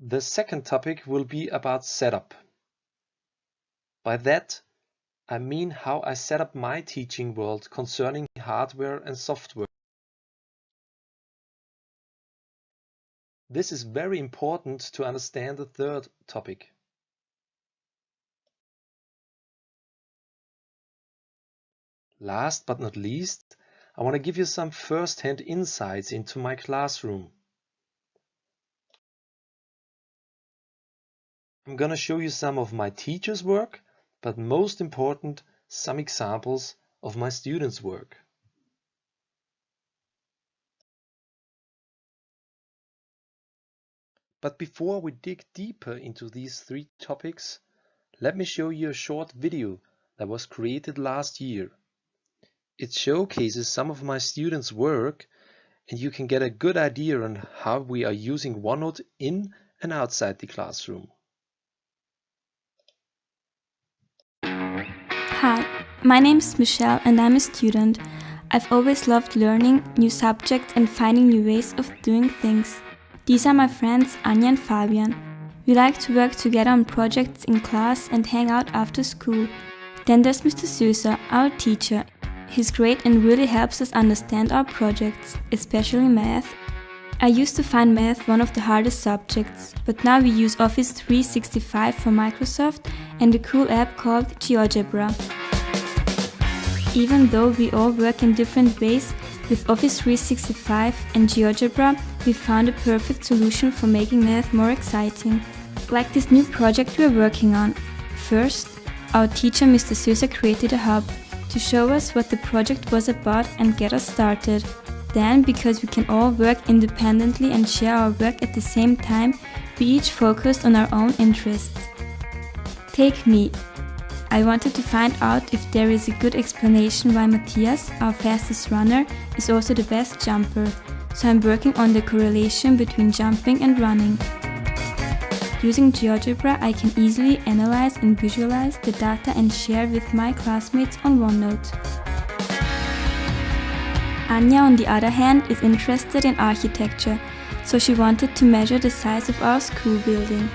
The second topic will be about setup. By that, I mean how I set up my teaching world concerning hardware and software. This is very important to understand the third topic. Last but not least, I want to give you some first-hand insights into my classroom. I'm going to show you some of my teachers' work, but most important, some examples of my students' work. But before we dig deeper into these three topics, let me show you a short video that was created last year. It showcases some of my students' work, and you can get a good idea on how we are using OneNote in and outside the classroom. Hi, my name is Michelle and I'm a student. I've always loved learning new subjects and finding new ways of doing things. These are my friends Anja and Fabian. We like to work together on projects in class and hang out after school. Then there's Mr. Söser, our teacher. He's great and really helps us understand our projects, especially math. I used to find math one of the hardest subjects, but now we use Office 365 from Microsoft and a cool app called GeoGebra. Even though we all work in different ways, with Office 365 and GeoGebra, we found a perfect solution for making math more exciting. Like this new project we're working on. First, our teacher Mr. Söser created a hub to show us what the project was about and get us started. Then, because we can all work independently and share our work at the same time, we each focused on our own interests. Take me. I wanted to find out if there is a good explanation why Matthias, our fastest runner, is also the best jumper, so I'm working on the correlation between jumping and running. Using GeoGebra, I can easily analyze and visualize the data and share with my classmates on OneNote. Anja, on the other hand, is interested in architecture, so she wanted to measure the size of our school building.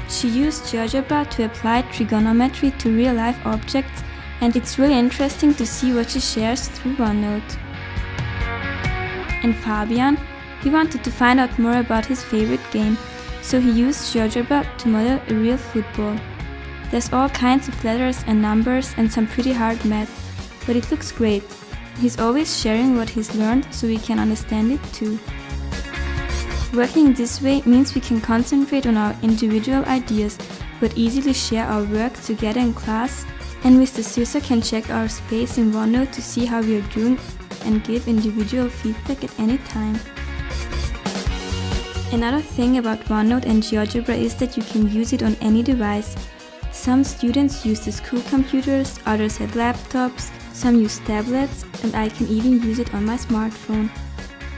She used GeoGebra to apply trigonometry to real-life objects, and it's really interesting to see what she shares through OneNote. And Fabian, he wanted to find out more about his favorite game, so he used GeoGebra to model a real football. There's all kinds of letters and numbers and some pretty hard math, but it looks great. He's always sharing what he's learned so we can understand it too. Working this way means we can concentrate on our individual ideas, but easily share our work together in class, and Mr. Söser can check our space in OneNote to see how we are doing and give individual feedback at any time. Another thing about OneNote and GeoGebra is that you can use it on any device. Some students use the school computers, others have laptops, some use tablets, and I can even use it on my smartphone.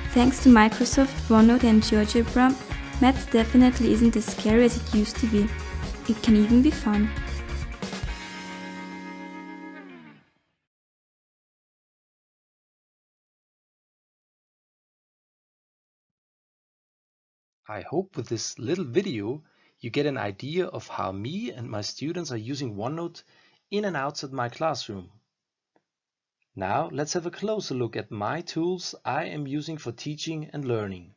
Thanks to Microsoft, OneNote and GeoGebra, maths definitely isn't as scary as it used to be. It can even be fun. I hope with this little video you get an idea of how me and my students are using OneNote in and outside my classroom. Now let's have a closer look at my tools I am using for teaching and learning.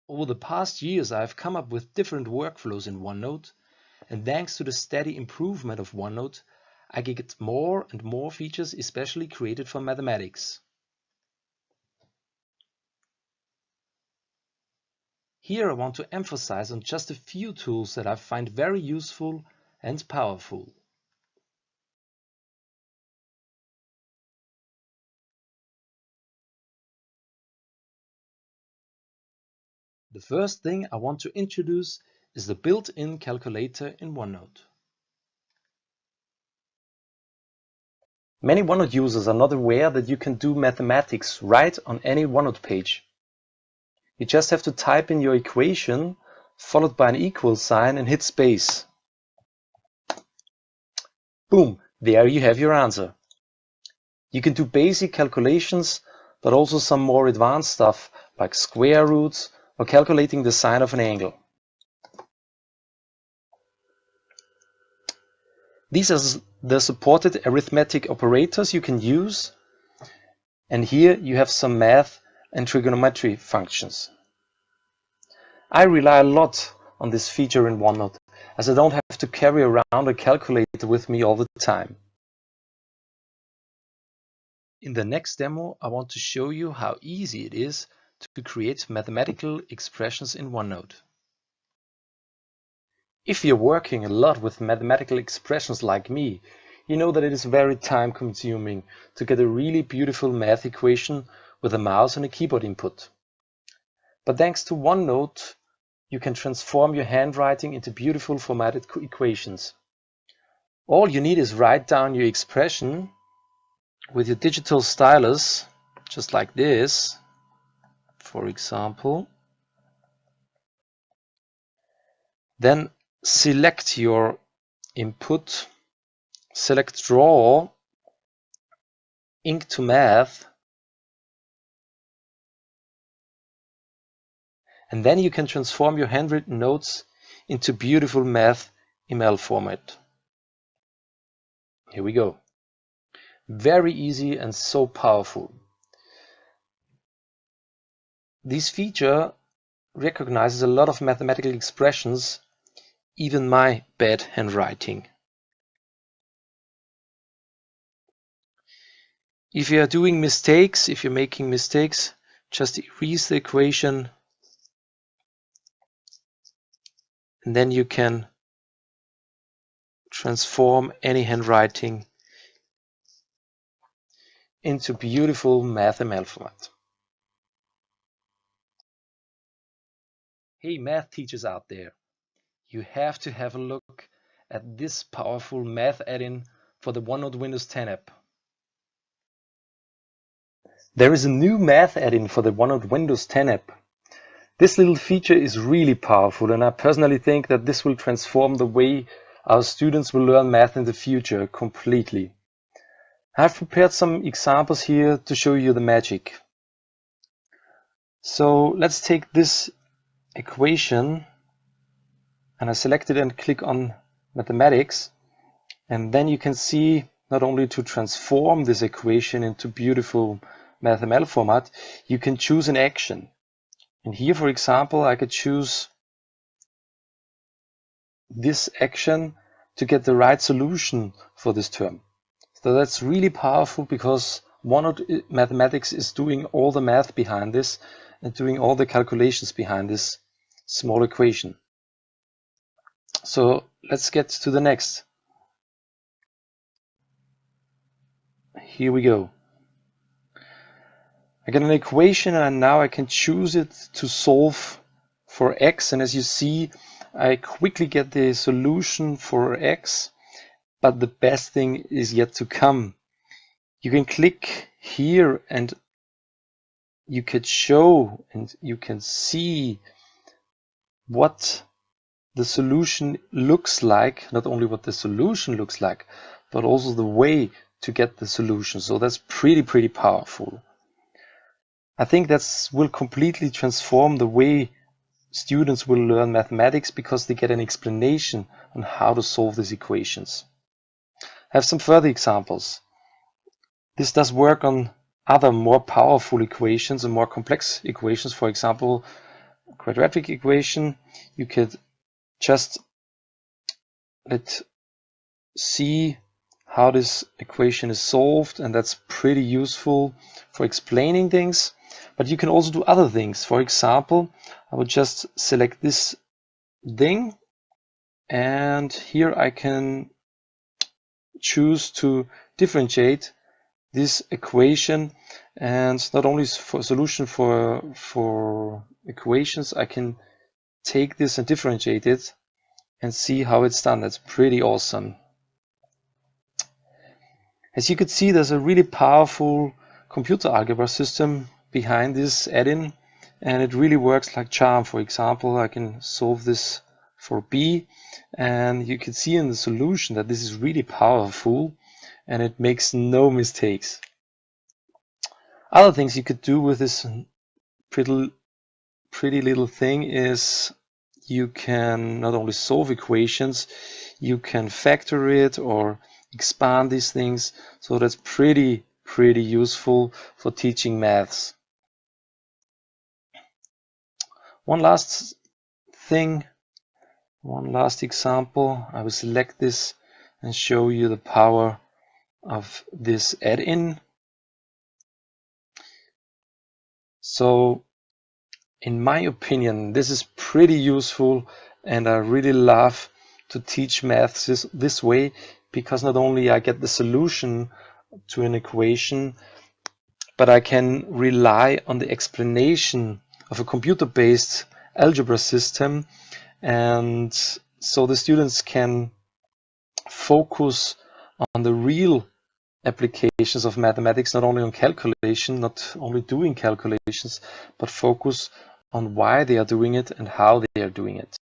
Over the past years I've come up with different workflows in OneNote, and thanks to the steady improvement of OneNote, I get more and more features especially created for mathematics. Here I want to emphasize on just a few tools that I find very useful and powerful. The first thing I want to introduce is the built-in calculator in OneNote. Many OneNote users are not aware that you can do mathematics right on any OneNote page. You just have to type in your equation, followed by an equal sign, and hit space. Boom, there you have your answer. You can do basic calculations, but also some more advanced stuff, like square roots or calculating the sine of an angle. These are the supported arithmetic operators you can use, and here you have some math and trigonometry functions. I rely a lot on this feature in OneNote, as I don't have to carry around a calculator with me all the time. In the next demo, I want to show you how easy it is to create mathematical expressions in OneNote. If you're working a lot with mathematical expressions like me, you know that it is very time-consuming to get a really beautiful math equation with a mouse and a keyboard input. But thanks to OneNote, you can transform your handwriting into beautiful formatted equations. All you need is write down your expression with your digital stylus, just like this, for example. Then select your input, select Draw, Ink to Math, and then you can transform your handwritten notes into beautiful math ML format. Here we go. Very easy and so powerful. This feature recognizes a lot of mathematical expressions, even my bad handwriting. If you are doing mistakes, if you're making mistakes, just erase the equation, and then you can transform any handwriting into beautiful MathML format. Hey math teachers out there, you have to have a look at this powerful math add-in for the OneNote Windows 10 app. There is a new math add-in for the OneNote Windows 10 app. This little feature is really powerful, and I personally think that this will transform the way our students will learn math in the future completely. I've prepared some examples here to show you the magic. So let's take this equation, and I select it and click on Mathematics, and then you can see not only to transform this equation into beautiful MathML format, you can choose an action. And here, for example, I could choose this action to get the right solution for this term. So that's really powerful, because OneNote Mathematics is doing all the math behind this and doing all the calculations behind this small equation. So let's get to the next. Here we go. I get an equation, and now I can choose it to solve for x, and as you see, I quickly get the solution for x, but the best thing is yet to come. You can click here and you could show and you can see what the solution looks like, not only what the solution looks like, but also the way to get the solution. So that's pretty powerful. I think that will completely transform the way students will learn mathematics, because they get an explanation on how to solve these equations. I have some further examples. This does work on other more powerful equations and more complex equations. For example, a quadratic equation. You could just let's see how this equation is solved, and that's pretty useful for explaining things. But you can also do other things. For example, I would just select this thing, and here I can choose to differentiate this equation, and not only for solution for equations, I can take this and differentiate it and see how it's done. That's pretty awesome. As you could see, there's a really powerful computer algebra system behind this add-in, and it really works like charm. For example, I can solve this for b, and you can see in the solution that this is really powerful and it makes no mistakes. Other things you could do with this pretty little thing is you can not only solve equations, you can factor it or expand these things. So that's pretty useful for teaching maths. One last thing, one last example. I will select this and show you the power of this add-in. So in my opinion, this is pretty useful, and I really love to teach maths this way, because not only I get the solution to an equation, but I can rely on the explanation of a computer-based algebra system, and so the students can focus on the real applications of mathematics, not only on calculation, not only doing calculations, but focus on why they are doing it and how they are doing it.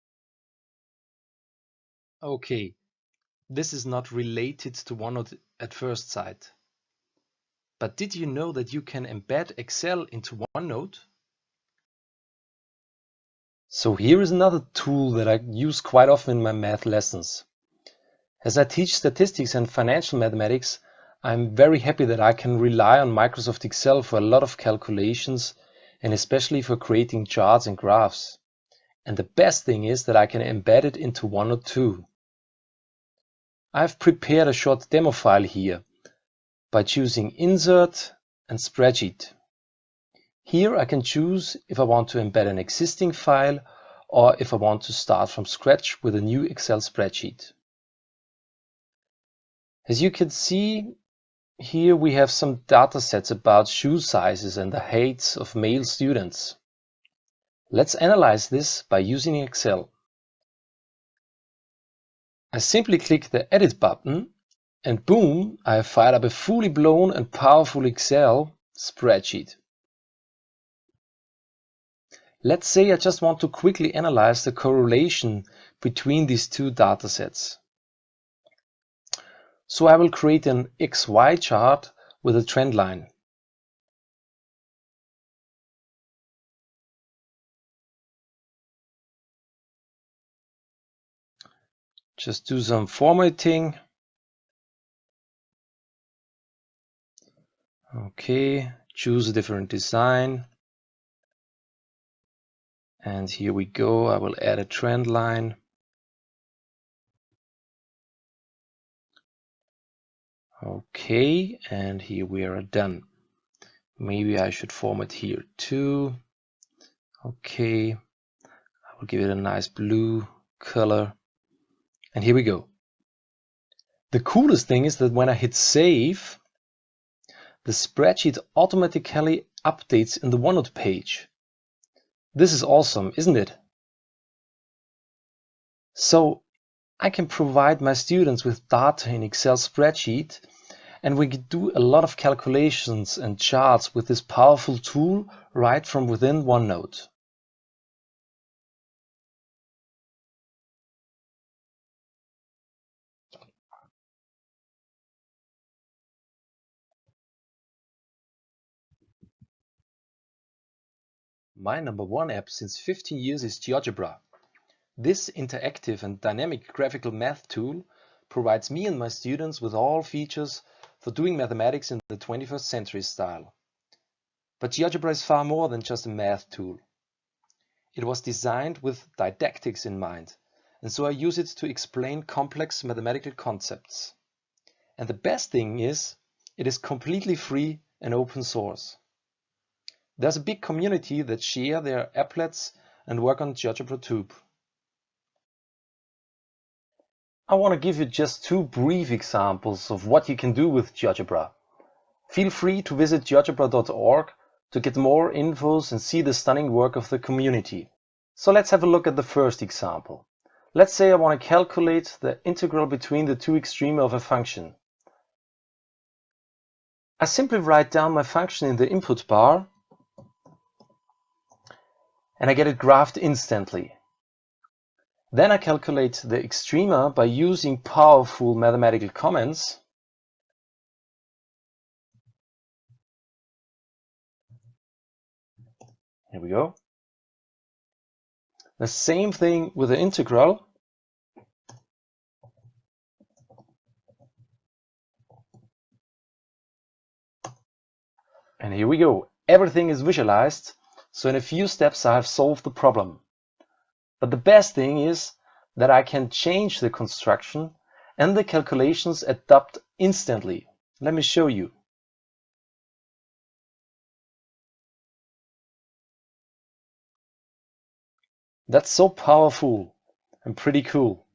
Okay, this is not related to OneNote at first sight. But did you know that you can embed Excel into OneNote? So here is another tool that I use quite often in my math lessons. As I teach statistics and financial mathematics, I'm very happy that I can rely on Microsoft Excel for a lot of calculations, and especially for creating charts and graphs. And the best thing is that I can embed it into OneNote too. I've prepared a short demo file here by choosing Insert and Spreadsheet. Here I can choose if I want to embed an existing file or if I want to start from scratch with a new Excel spreadsheet. As you can see, here we have some data sets about shoe sizes and the heights of male students. Let's analyze this by using Excel. I simply click the Edit button, and boom, I have fired up a fully blown and powerful Excel spreadsheet. Let's say I just want to quickly analyze the correlation between these two data sets. So I will create an XY chart with a trend line. Just do some formatting. Okay, choose a different design. And here we go. I will add a trend line. Okay, and here we are done. Maybe I should format here too. Okay, I will give it a nice blue color. And here we go. The coolest thing is that when I hit save, the spreadsheet automatically updates in the OneNote page. This is awesome, isn't it? So I can provide my students with data in Excel spreadsheet, and we can do a lot of calculations and charts with this powerful tool right from within OneNote. My number one app since 15 years is GeoGebra. This interactive and dynamic graphical math tool provides me and my students with all features for doing mathematics in the 21st century style. But GeoGebra is far more than just a math tool. It was designed with didactics in mind, and so I use it to explain complex mathematical concepts. And the best thing is, it is completely free and open source. There's a big community that share their applets and work on GeoGebra too. I want to give you just two brief examples of what you can do with GeoGebra. Feel free to visit geogebra.org to get more infos and see the stunning work of the community. So let's have a look at the first example. Let's say I want to calculate the integral between the two extrema of a function. I simply write down my function in the input bar, and I get it graphed instantly. Then I calculate the extrema by using powerful mathematical comments. Here we go. The same thing with the integral. And here we go. Everything is visualized. So in a few steps I have solved the problem. But the best thing is that I can change the construction and the calculations adapt instantly. Let me show you. That's so powerful and pretty cool.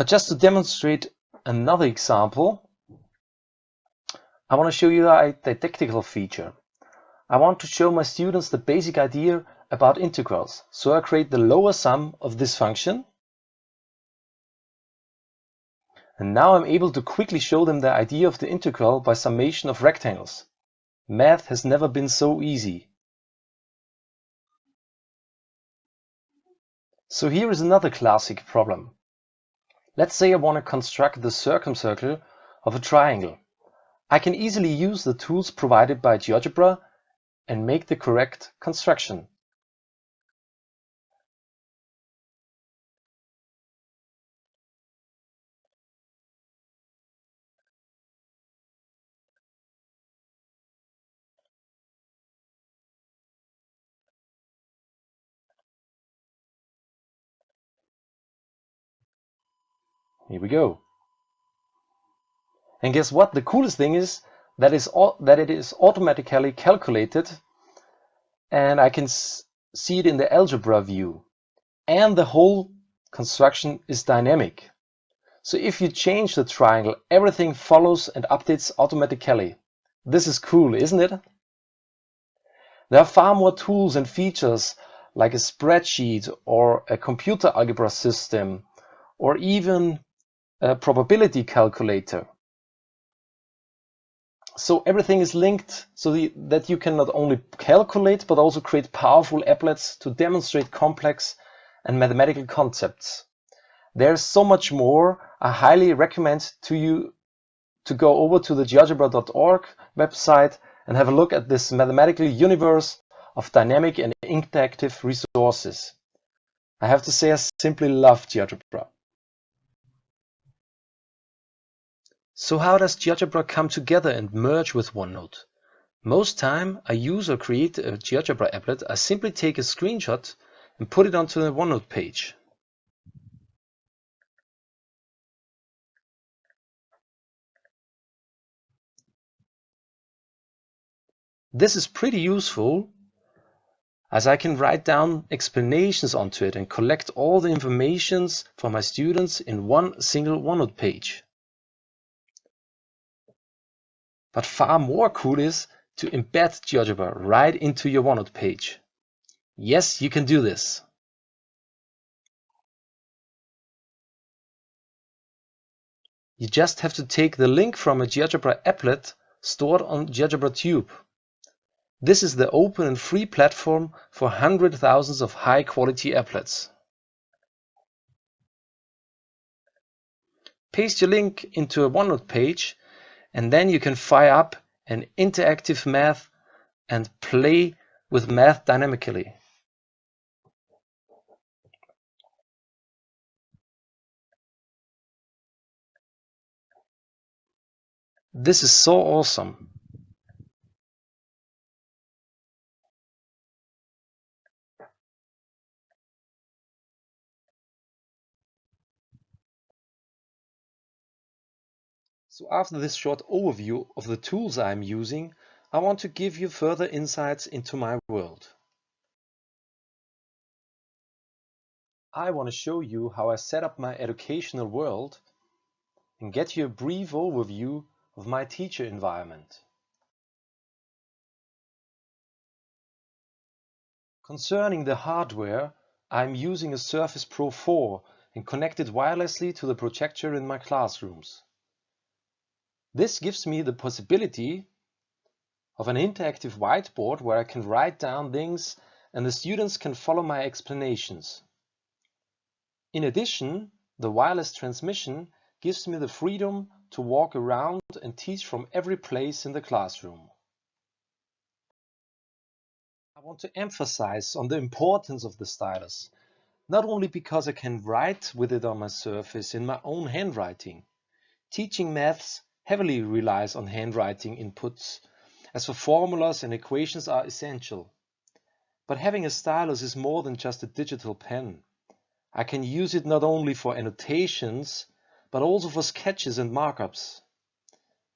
Just to demonstrate another example, I want to show you a didactical feature. I want to show my students the basic idea about integrals. So I create the lower sum of this function. And now I'm able to quickly show them the idea of the integral by summation of rectangles. Math has never been so easy. So here is another classic problem. Let's say I want to construct the circumcircle of a triangle. I can easily use the tools provided by GeoGebra and make the correct construction. Here we go. And guess what? The coolest thing is that it is automatically calculated, and I can see it in the algebra view. And the whole construction is dynamic. So if you change the triangle, everything follows and updates automatically. This is cool, isn't it? There are far more tools and features like a spreadsheet or a computer algebra system or even a probability calculator. So everything is linked so that you can not only calculate but also create powerful applets to demonstrate complex and mathematical concepts. There's so much more. I highly recommend to you to go over to the geogebra.org website and have a look at this mathematical universe of dynamic and interactive resources. I have to say I simply love GeoGebra. So how does GeoGebra come together and merge with Onenote? Most time I use or create a GeoGebra applet, I simply take a screenshot and put it onto the Onenote page. This is pretty useful as I can write down explanations onto it and collect all the informations for my students in one single Onenote page. But far more cool is to embed GeoGebra right into your Onenote page. Yes, you can do this. You just have to take the link from a GeoGebra applet stored on GeoGebra Tube. This is the open and free platform for hundreds of thousands of high-quality applets. Paste your link into a Onenote page, and then you can fire up an interactive math and play with math dynamically. This is so awesome. So after this short overview of the tools I'm using, I want to give you further insights into my world. I want to show you how I set up my educational world and get you a brief overview of my teacher environment. Concerning the hardware, I'm using a Surface Pro 4 and connected wirelessly to the projector in my classrooms. This gives me the possibility of an interactive whiteboard where I can write down things and the students can follow my explanations. In addition, the wireless transmission gives me the freedom to walk around and teach from every place in the classroom. I want to emphasize on the importance of the stylus, not only because I can write with it on my surface in my own handwriting. Teaching maths heavily relies on handwriting inputs, as the formulas and equations are essential. But having a stylus is more than just a digital pen. I can use it not only for annotations, but also for sketches and markups.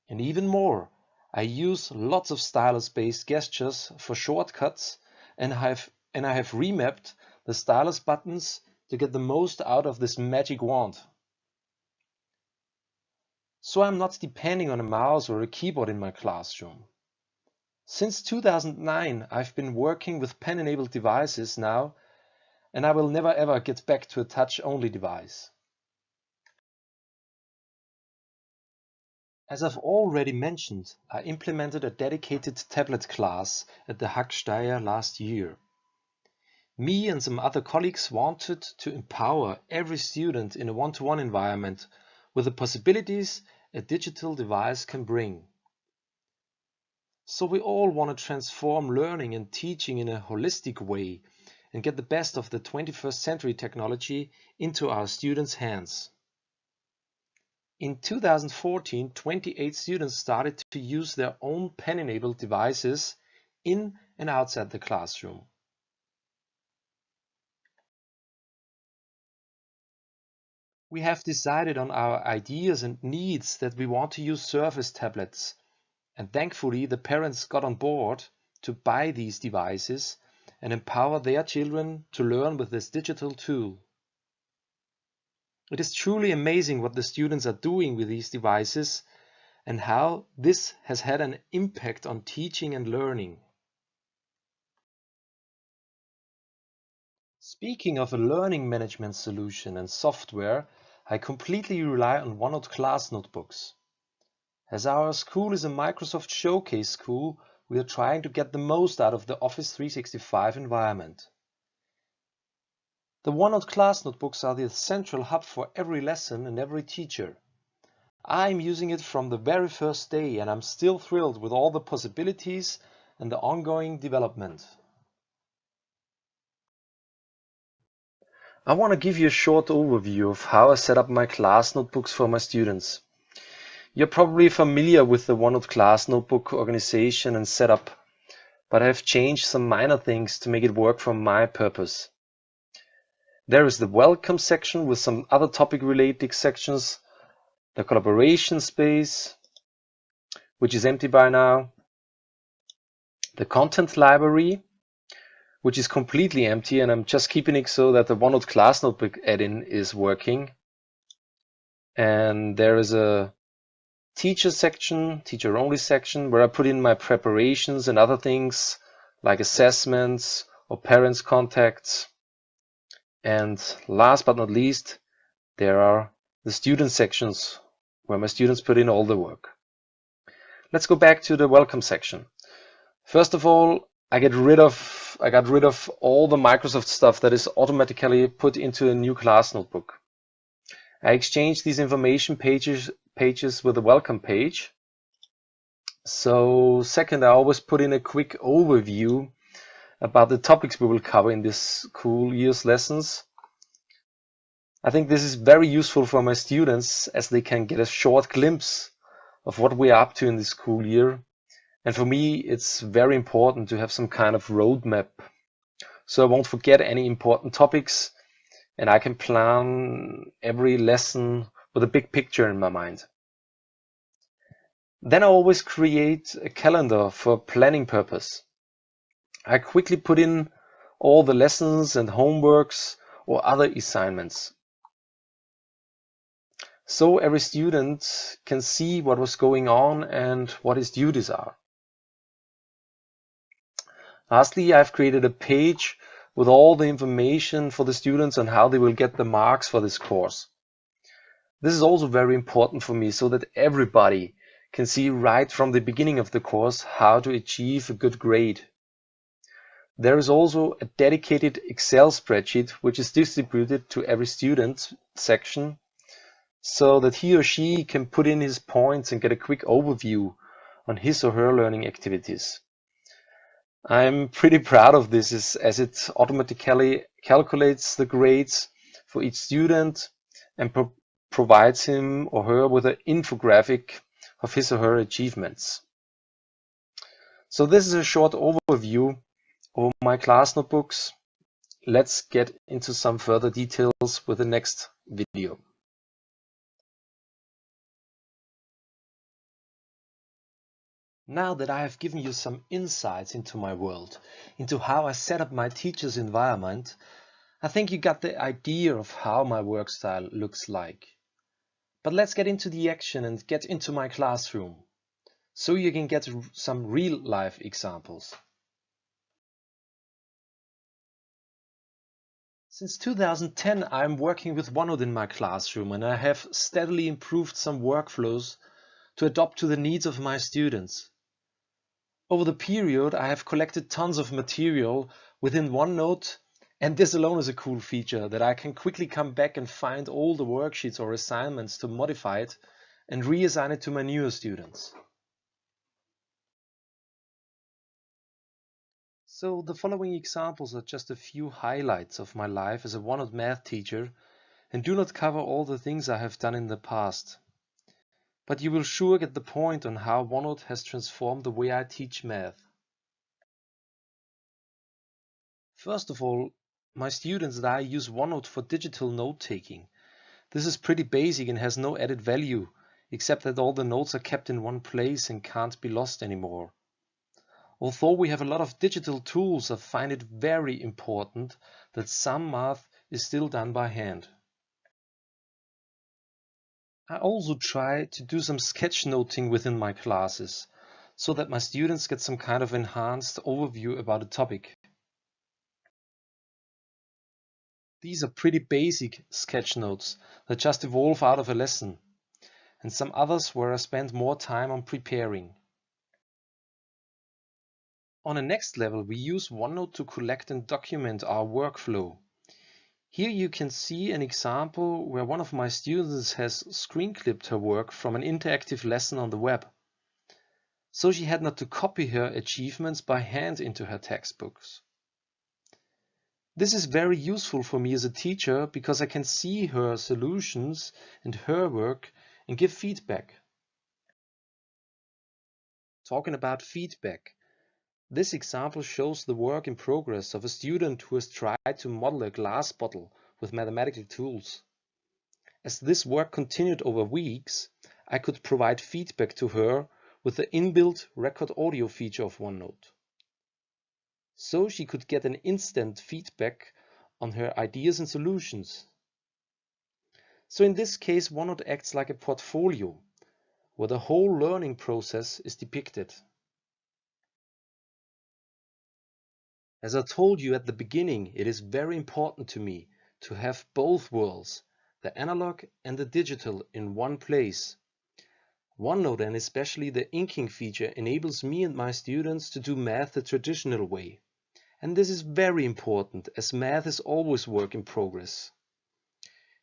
And even more, I use lots of stylus-based gestures for shortcuts, and I have remapped the stylus buttons to get the most out of this magic wand. So I'm not depending on a mouse or a keyboard in my classroom. Since 2009, I've been working with pen-enabled devices now, and I will never ever get back to a touch-only device. As I've already mentioned, I implemented a dedicated tablet class at the HAG Steyr last year. Me and some other colleagues wanted to empower every student in a one-to-one environment with the possibilities a digital device can bring. So we all want to transform learning and teaching in a holistic way and get the best of the 21st century technology into our students' hands. In 2014, 28 students started to use their own pen-enabled devices in and outside the classroom. We have decided on our ideas and needs that we want to use Surface tablets, and thankfully the parents got on board to buy these devices and empower their children to learn with this digital tool. It is truly amazing what the students are doing with these devices and how this has had an impact on teaching and learning. Speaking of a learning management solution and software, I completely rely on Onenote class notebooks. As our school is a Microsoft Showcase school, we are trying to get the most out of the Office 365 environment. The Onenote class notebooks are the central hub for every lesson and every teacher. I'm using it from the very first day, and I'm still thrilled with all the possibilities and the ongoing development. I want to give you a short overview of how I set up my class notebooks for my students. You're probably familiar with the Onenote class notebook organization and setup, but I have changed some minor things to make it work for my purpose. There is the welcome section with some other topic-related sections, the collaboration space, which is empty by now, the content library, which is completely empty, and I'm just keeping it so that the Onenote class notebook add-in is working. And there is a teacher section, teacher-only section, where I put in my preparations and other things like assessments or parents' contacts. And last but not least, there are the student sections where my students put in all the work. Let's go back to the welcome section. First of all, I got rid of all the Microsoft stuff that is automatically put into a new class notebook. I exchanged these information pages with the welcome page. So second, I always put in a quick overview about the topics we will cover in this school year's lessons. I think this is very useful for my students, as they can get a short glimpse of what we are up to in this school year. And for me, it's very important to have some kind of roadmap, so I won't forget any important topics, and I can plan every lesson with a big picture in my mind. Then I always create a calendar for planning purpose. I quickly put in all the lessons and homeworks or other assignments, so every student can see what was going on and what his duties are. Lastly, I've created a page with all the information for the students on how they will get the marks for this course. This is also very important for me, so that everybody can see right from the beginning of the course how to achieve a good grade. There is also a dedicated Excel spreadsheet which is distributed to every student section so that he or she can put in his points and get a quick overview on his or her learning activities. I'm pretty proud of this as it automatically calculates the grades for each student and provides him or her with an infographic of his or her achievements. So this is a short overview of my class notebooks. Let's get into some further details with the next video. Now that I have given you some insights into my world, into how I set up my teacher's environment, I think you got the idea of how my work style looks like. But let's get into the action and get into my classroom, so you can get some real-life examples. Since 2010, I'm working with Onenote in my classroom, and I have steadily improved some workflows to adapt to the needs of my students. Over the period, I have collected tons of material within Onenote, and this alone is a cool feature that I can quickly come back and find all the worksheets or assignments to modify it and reassign it to my newer students. So the following examples are just a few highlights of my life as a Onenote math teacher and do not cover all the things I have done in the past. But you will sure get the point on how Onenote has transformed the way I teach math. First of all, my students and I use Onenote for digital note-taking. This is pretty basic and has no added value, except that all the notes are kept in one place and can't be lost anymore. Although we have a lot of digital tools, I find it very important that some math is still done by hand. I also try to do some sketchnoting within my classes, so that my students get some kind of enhanced overview about a topic. These are pretty basic sketch notes that just evolve out of a lesson, and some others where I spend more time on preparing. On a next level, we use Onenote to collect and document our workflow. Here you can see an example where one of my students has screen clipped her work from an interactive lesson on the web. So she had not to copy her achievements by hand into her textbooks. This is very useful for me as a teacher because I can see her solutions and her work and give feedback. Talking about feedback, this example shows the work in progress of a student who has tried to model a glass bottle with mathematical tools. As this work continued over weeks, I could provide feedback to her with the inbuilt record audio feature of Onenote. So she could get an instant feedback on her ideas and solutions. So in this case, Onenote acts like a portfolio, where the whole learning process is depicted. As I told you at the beginning, it is very important to me to have both worlds, the analog and the digital, in one place. Onenote, and especially the inking feature, enables me and my students to do math the traditional way. And this is very important, as math is always work in progress.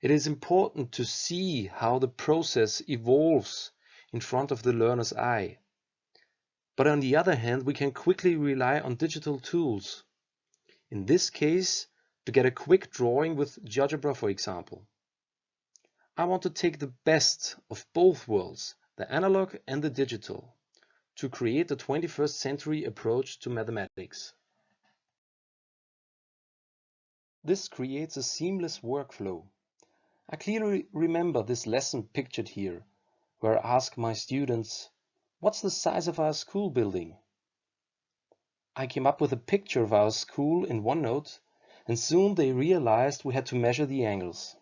It is important to see how the process evolves in front of the learner's eye. But on the other hand, we can quickly rely on digital tools. In this case, to get a quick drawing with GeoGebra, for example. I want to take the best of both worlds, the analog and the digital, to create a 21st century approach to mathematics. This creates a seamless workflow. I clearly remember this lesson pictured here, where I ask my students, what's the size of our school building? I came up with a picture of our school in Onenote, and soon they realized we had to measure the angles.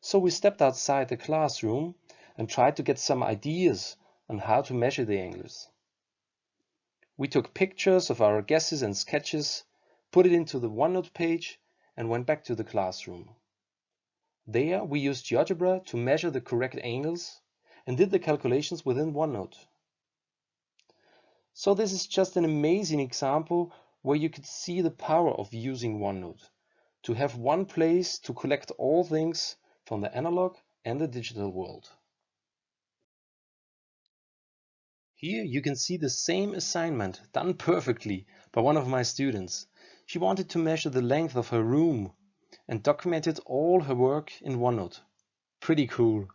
So we stepped outside the classroom and tried to get some ideas on how to measure the angles. We took pictures of our guesses and sketches, put it into the Onenote page, and went back to the classroom. There we used GeoGebra to measure the correct angles and did the calculations within Onenote. So this is just an amazing example where you could see the power of using OneNote, to have one place to collect all things from the analog and the digital world. Here you can see the same assignment done perfectly by one of my students. She wanted to measure the length of her room and documented all her work in OneNote. Pretty cool.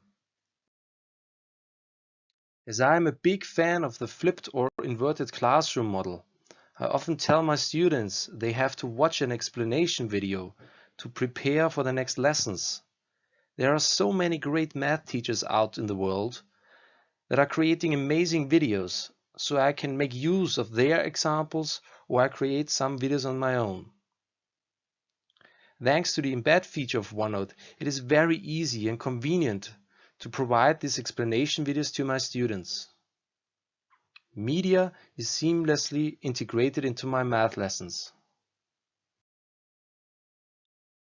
As I am a big fan of the flipped or inverted classroom model, I often tell my students they have to watch an explanation video to prepare for the next lessons. There are so many great math teachers out in the world that are creating amazing videos, so I can make use of their examples or I create some videos on my own. Thanks to the embed feature of OneNote, it is very easy and convenient to provide these explanation videos to my students. Media is seamlessly integrated into my math lessons.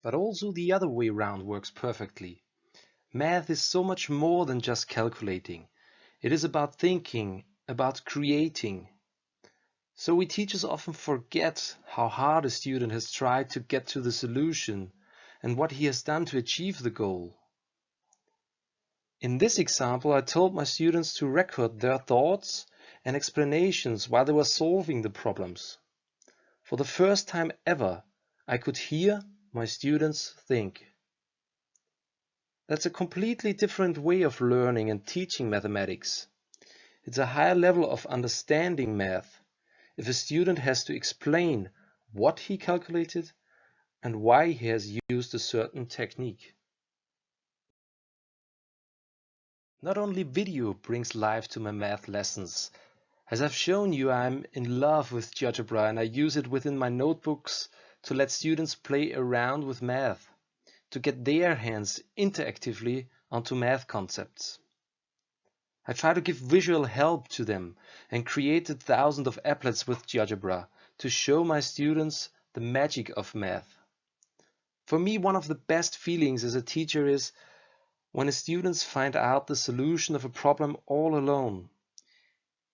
But also the other way around works perfectly. Math is so much more than just calculating. It is about thinking, about creating. So we teachers often forget how hard a student has tried to get to the solution and what he has done to achieve the goal. In this example, I told my students to record their thoughts and explanations while they were solving the problems. For the first time ever, I could hear my students think. That's a completely different way of learning and teaching mathematics. It's a higher level of understanding math if a student has to explain what he calculated and why he has used a certain technique. Not only video brings life to my math lessons. As I've shown you, I'm in love with GeoGebra and I use it within my notebooks to let students play around with math, to get their hands interactively onto math concepts. I try to give visual help to them and created thousands of applets with GeoGebra to show my students the magic of math. For me, one of the best feelings as a teacher is when the students find out the solution of a problem all alone.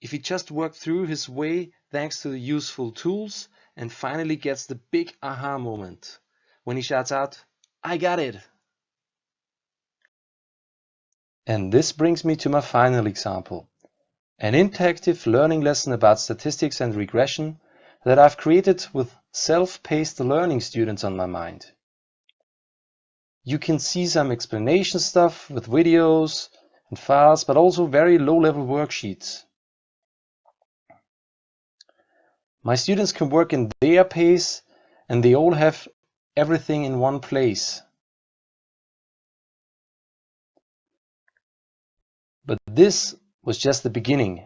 If he just worked through his way thanks to the useful tools and finally gets the big aha moment when he shouts out, "I got it!" And this brings me to my final example, an interactive learning lesson about statistics and regression that I've created with self-paced learning students on my mind. You can see some explanation stuff with videos and files, but also very low-level worksheets. My students can work in their pace and they all have everything in one place. But this was just the beginning.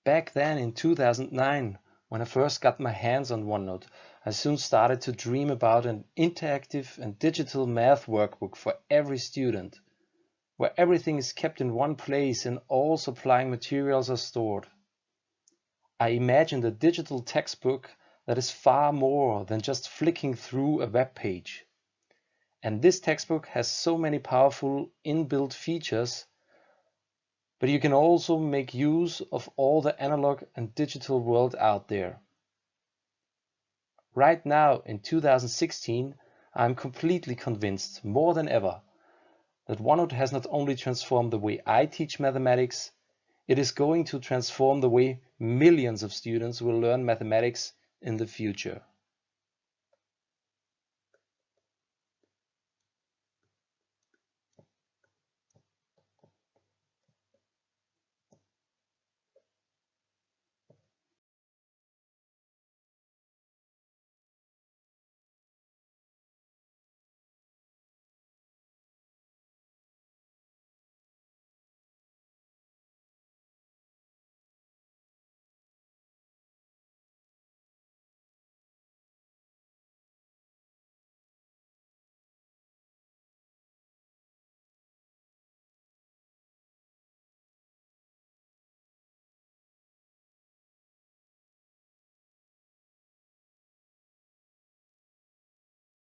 Back then in 2009, when I first got my hands on OneNote, I soon started to dream about an interactive and digital math workbook for every student, where everything is kept in one place and all supplying materials are stored. I imagined a digital textbook that is far more than just flicking through a web page. And this textbook has so many powerful inbuilt features, but you can also make use of all the analog and digital world out there. Right now, in 2016, I'm completely convinced, more than ever, that OneNote has not only transformed the way I teach mathematics, it is going to transform the way millions of students will learn mathematics in the future.